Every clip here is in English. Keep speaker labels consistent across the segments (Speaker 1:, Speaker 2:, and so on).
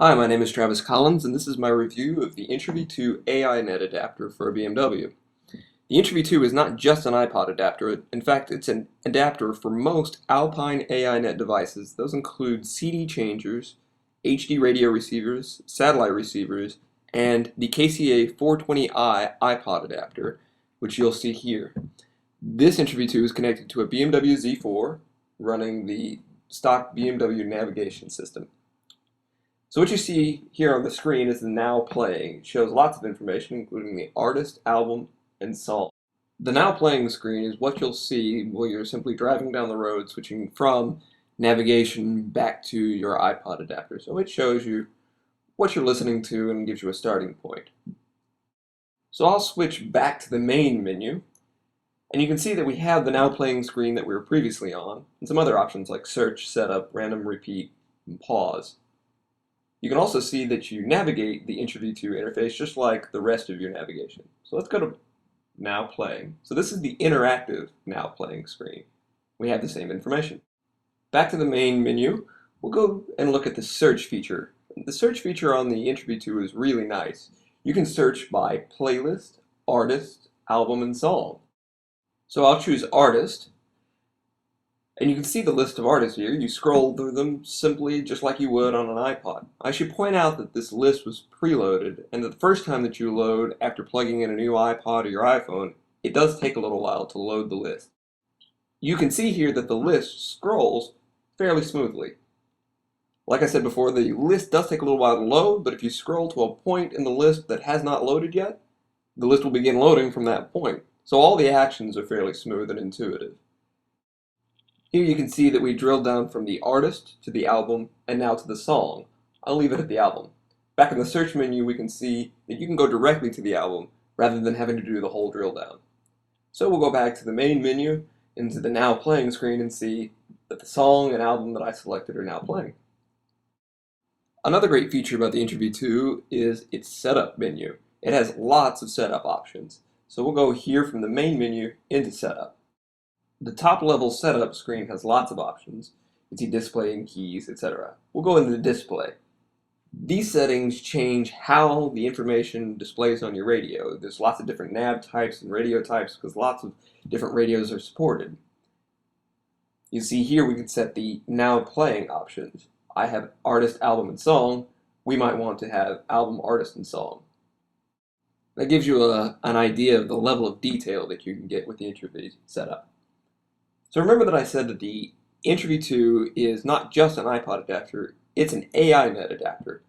Speaker 1: Hi, my name is Travis Collins, and this is my review of the Intravee II AI net adapter for a BMW. The Intravee II is not just an iPod adapter. In fact, it's an adapter for most Alpine AI net devices. Those include CD changers, HD radio receivers, satellite receivers, and the KCA-420i iPod adapter, which you'll see here. This Intravee II is connected to a BMW Z4 running the stock BMW navigation system. So what you see here on the screen is the now playing. It shows lots of information, including the artist, album, and song. The now playing screen is what you'll see while you're simply driving down the road, switching from navigation back to your iPod adapter. So it shows you what you're listening to and gives you a starting point. So I'll switch back to the main menu, and you can see that we have the now playing screen that we were previously on, and some other options like search, setup, random repeat, and pause. You can also see that you navigate the Intravee II interface just like the rest of your navigation. So let's go to Now Playing. So this is the interactive Now Playing screen. We have the same information. Back to the main menu, we'll go and look at the search feature. The search feature on the Intravee II is really nice. You can search by playlist, artist, album, and song. So I'll choose artist. And you can see the list of artists here. You scroll through them simply just like you would on an iPod. I should point out that this list was preloaded, and that the first time that you load after plugging in a new iPod or your iPhone, it does take a little while to load the list. You can see here that the list scrolls fairly smoothly. Like I said before, the list does take a little while to load, but if you scroll to a point in the list that has not loaded yet, the list will begin loading from that point. So all the actions are fairly smooth and intuitive. Here you can see that we drilled down from the artist to the album and now to the song. I'll leave it at the album. Back in the search menu we can see that you can go directly to the album rather than having to do the whole drill down. So we'll go back to the main menu into the now playing screen and see that the song and album that I selected are now playing. Another great feature about the Intravee II is its setup menu. It has lots of setup options. So we'll go here from the main menu into setup. The top level setup screen has lots of options. You can see display and keys, etc. We'll go into the display. These settings change how the information displays on your radio. There's lots of different nav types and radio types because lots of different radios are supported. You see here we can set the now playing options. I have artist, album, and song. We might want to have album, artist, and song. That gives you an idea of the level of detail that you can get with the Intravee setup. So remember that I said that the Intravee II is not just an iPod adapter, it's an AI net adapter.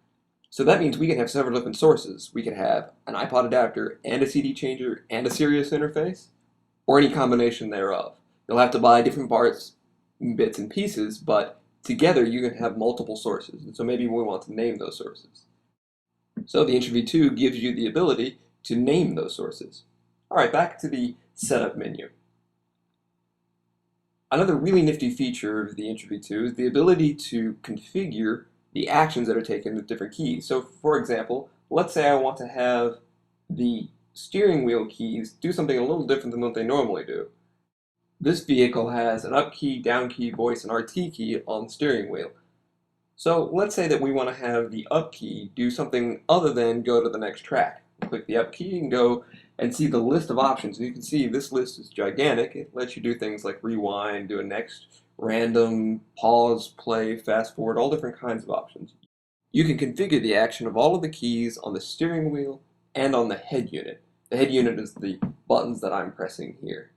Speaker 1: So that means we can have several different sources. We can have an iPod adapter and a CD changer and a Sirius interface, or any combination thereof. You'll have to buy different parts, bits, and pieces, but together you can have multiple sources. And so maybe we want to name those sources. So the Intravee II gives you the ability to name those sources. All right, back to the setup menu. Another really nifty feature of the Intravee II is the ability to configure the actions that are taken with different keys. So for example, let's say I want to have the steering wheel keys do something a little different than what they normally do. This vehicle has an up key, down key, voice, and RT key on the steering wheel. So let's say that we want to have the up key do something other than go to the next track. Click the up key and go and see the list of options. And you can see this list is gigantic. It lets you do things like rewind, do a next, random, pause, play, fast forward, all different kinds of options. You can configure the action of all of the keys on the steering wheel and on the head unit. The head unit is the buttons that I'm pressing here.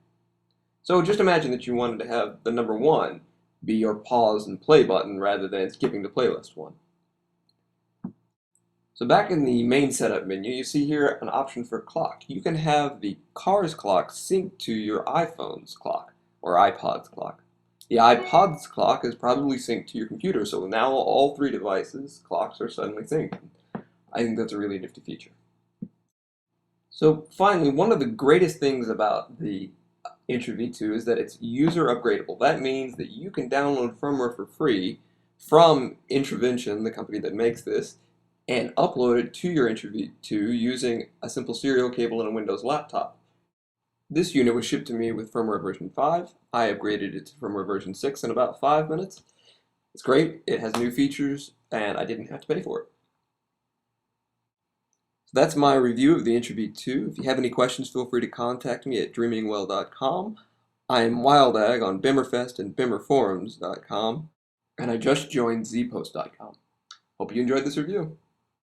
Speaker 1: So just imagine that you wanted to have the number 1 be your pause and play button rather than skipping the playlist one. So back in the main setup menu, you see here an option for clock. You can have the car's clock sync to your iPhone's clock or iPod's clock. The iPod's clock is probably synced to your computer, so now all 3 devices' clocks are suddenly synced. I think that's a really nifty feature. So finally, one of the greatest things about the Intravee II is that it's user upgradable. That means that you can download firmware for free from Intravention, the company that makes this, and upload it to your Intravee II using a simple serial cable and a Windows laptop. This unit was shipped to me with firmware version 5. I upgraded it to firmware version 6 in about 5 minutes. It's great, it has new features, and I didn't have to pay for it. So that's my review of the Intravee II. If you have any questions, feel free to contact me at dreamingwell.com. I am WildAg on Bimmerfest and BimmerForums.com, and I just joined zpost.com. Hope you enjoyed this review.